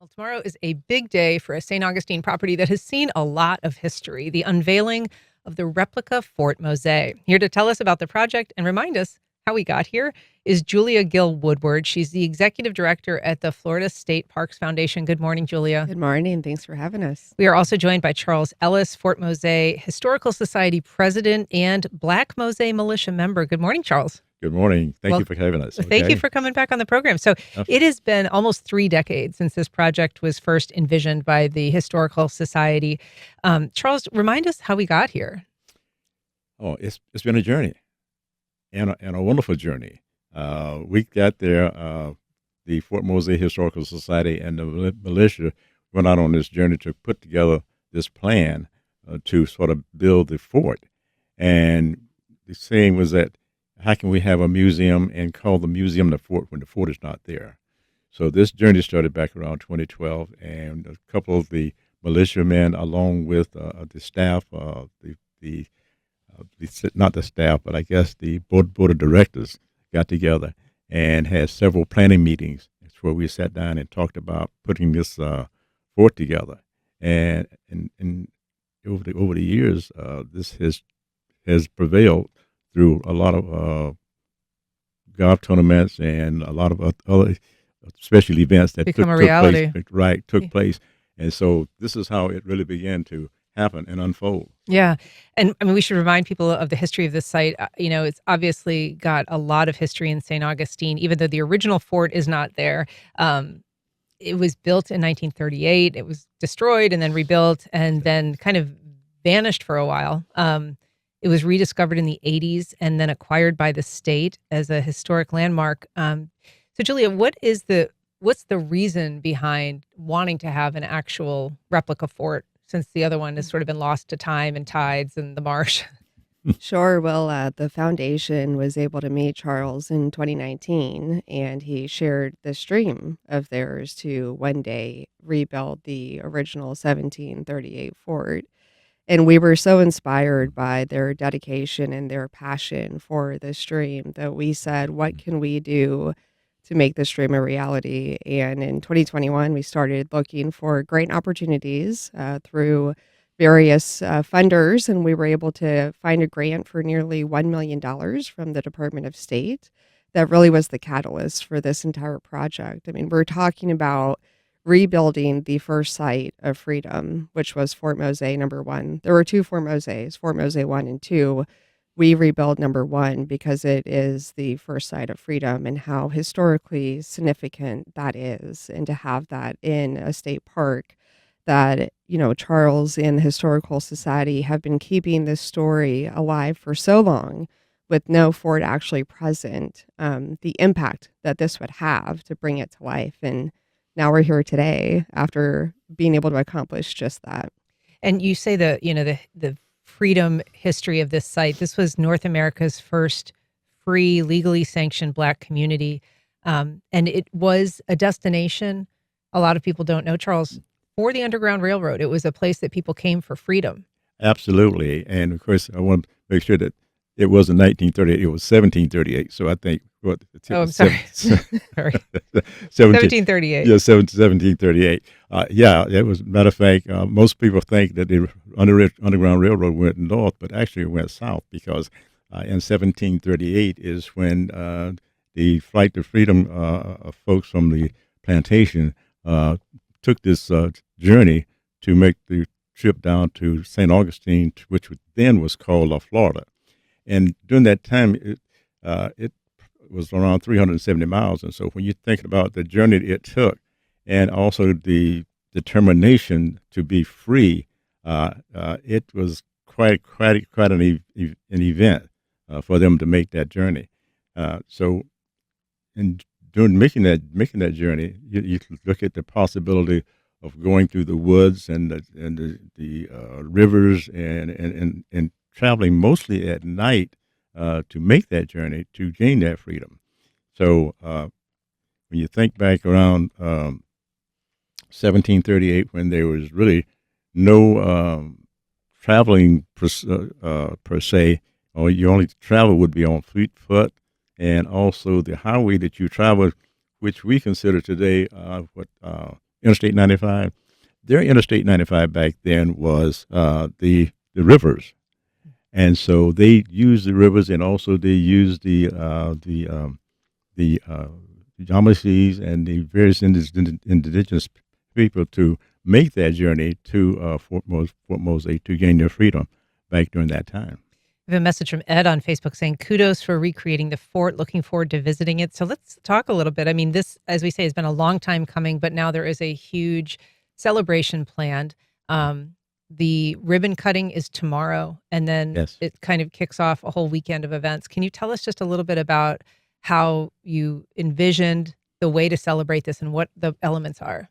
Well, tomorrow is a big day for a St. Augustine property that has seen a lot of history, the unveiling of the replica Fort Mose. Here to tell us about the project and remind us how we got here is Julia Gill Woodward. She's the executive director at the Florida State Parks Foundation. Good morning, Julia. Good morning. Thanks for having us. We are also joined by Charles Ellis, Fort Mose Historical Society president and Black Mose Militia member. Good morning, Charles. Good morning. Thank you for having us. Thank you for coming back on the program. So Absolutely. it has been almost 3 decades since this project was first envisioned by the Historical Society. Charles, remind us how we got here. Oh, it's been a journey, and a wonderful journey. We got there. The Fort Mose Historical Society and the militia went out on this journey to put together this plan to sort of build the fort. And the saying was that, how can we have a museum and call the museum the fort when the fort is not there? So this journey started back around 2012, and a couple of the militiamen, along with the staff, not the staff, but I guess the board of directors got together and had several planning meetings. It's where we sat down and talked about putting this fort together. And over the years, this has prevailed through a lot of golf tournaments and a lot of other special events that took place. And so this is how it really began to happen and unfold. Yeah. And I mean, we should remind people of the history of this site. It's obviously got a lot of history in St. Augustine, even though the original fort is not there. It was built in 1938. It was destroyed and then rebuilt and then kind of vanished for a while. It was rediscovered in the 80s and then acquired by the state as a historic landmark. So, Julia, what's the reason behind wanting to have an actual replica fort, since the other one has sort of been lost to time and tides and the marsh? Sure. Well, the foundation was able to meet Charles in 2019, and he shared this dream of theirs to one day rebuild the original 1738 fort. And we were so inspired by their dedication and their passion for this dream that we said, what can we do to make this dream a reality? And in 2021, we started looking for grant opportunities through various funders, and we were able to find a grant for nearly $1 million from the Department of State. That really was the catalyst for this entire project. I mean, we're talking about rebuilding the first site of freedom, which was Fort Mose #1. There were 2 Fort Moses, Fort Mose 1 and 2. We rebuild #1 because it is the first site of freedom and how historically significant that is. And to have that in a state park that, Charles and the Historical Society have been keeping this story alive for so long with no fort actually present, the impact that this would have to bring it to life. And now we're here today after being able to accomplish just that. And you say the freedom history of this site. This was North America's first free, legally sanctioned Black community. And it was a destination, a lot of people don't know, Charles, for the Underground Railroad. It was a place that people came for freedom. Absolutely. And of course, I want to make sure that it wasn't 1938, it was 1738. So I think I'm sorry. Sorry. 1738. Yeah, 1738. It was, matter of fact, most people think that the Underground Railroad went north, but actually it went south because in 1738 is when the Flight to Freedom folks from the plantation took this journey to make the trip down to St. Augustine, which then was called Florida. And during that time, it was around 370 miles. And so when you think about the journey it took and also the determination to be free, it was quite an event for them to make that journey. So during making that journey, you look at the possibility of going through the woods and the rivers and traveling mostly at night to make that journey to gain that freedom. So when you think back around 1738, when there was really no traveling per se, or your only travel would be on foot, and also the highway that you travel, which we consider today Interstate 95. Their Interstate 95 back then was the rivers, and so they used the rivers, and also they used the Yamasee and the various indigenous people to make that journey to Fort Mose to gain their freedom back during that time. We have a message from Ed on Facebook saying, kudos for recreating the fort. Looking forward to visiting it. So let's talk a little bit. I mean, this, as we say, has been a long time coming, but now there is a huge celebration planned. The ribbon cutting is tomorrow, and then Yes. it kind of kicks off a whole weekend of events. Can you tell us just a little bit about how you envisioned the way to celebrate this and what the elements are?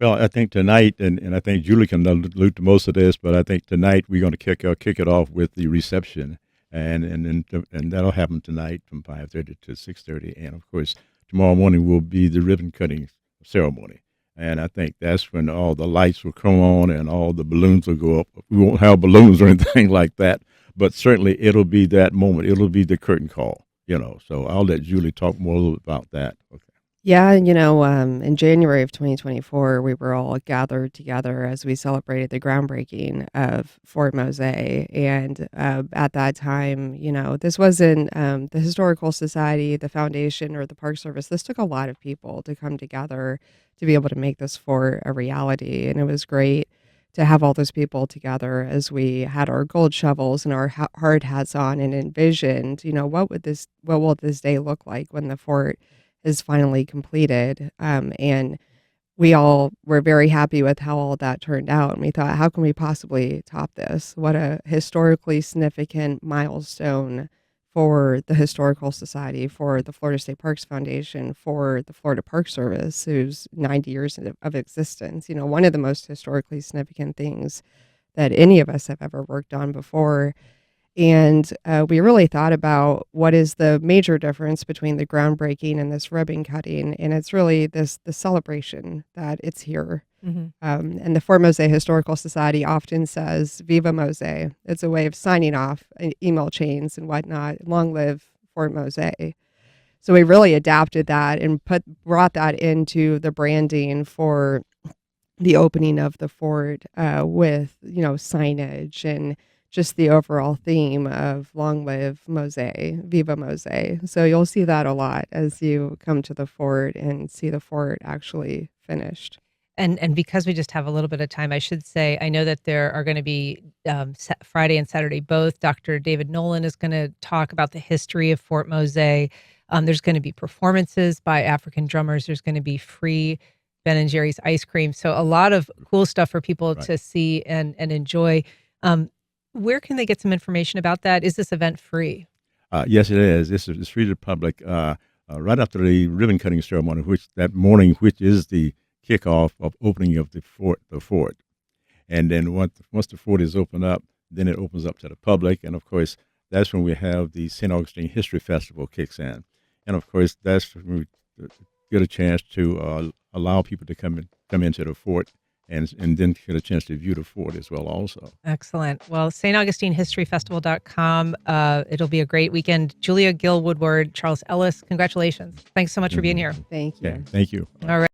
Well, I think tonight, and I think Julie can allude to most of this, but I think tonight we're going to kick it off with the reception, and that'll happen tonight from 5:30 to 6:30, and of course tomorrow morning will be the ribbon cutting ceremony, and I think that's when all the lights will come on and all the balloons will go up. We won't have balloons or anything like that, but certainly it'll be that moment. It'll be the curtain call, So I'll let Julie talk more about that. Okay. Yeah, in January of 2024, we were all gathered together as we celebrated the groundbreaking of Fort Mose. And at that time, this wasn't the Historical Society, the Foundation, or the Park Service. This took a lot of people to come together to be able to make this fort a reality. And it was great to have all those people together as we had our gold shovels and our hard hats on and envisioned, what will this day look like when the fort is finally completed. And we all were very happy with how all that turned out. And we thought, how can we possibly top this? What a historically significant milestone for the Historical Society, for the Florida State Parks Foundation, for the Florida Park Service, whose 90 years of existence. One of the most historically significant things that any of us have ever worked on before. And we really thought about what is the major difference between the groundbreaking and this ribbon cutting. And it's really the celebration that it's here. Mm-hmm. And the Fort Mose Historical Society often says, Viva Mose. It's a way of signing off email chains and whatnot. Long live Fort Mose. So we really adapted that and brought that into the branding for the opening of the fort with, signage and just the overall theme of long live Mose, Viva Mose. So you'll see that a lot as you come to the fort and see the fort actually finished. And because we just have a little bit of time, I should say, I know that there are going to be Friday and Saturday both. Dr. David Nolan is going to talk about the history of Fort Mose. There's going to be performances by African drummers. There's going to be free Ben & Jerry's ice cream. So a lot of cool stuff for people to see and enjoy. Where can they get some information about that? Is this event free? Yes, it is. It's free to the public right after the ribbon cutting ceremony, which is the kickoff of opening of the fort. And then once the fort is opened up, then it opens up to the public. And of course, that's when we have the St. Augustine History Festival kicks in. And of course, that's when we get a chance to allow people to come into the fort and then get a chance to view the fort as well also. Excellent. Well, StAugustineHistoryFestival.com. It'll be a great weekend. Julia, Gill, Woodward, Charles Ellis, congratulations. Thanks so much for being here. Thank you. Yeah, thank you. All right.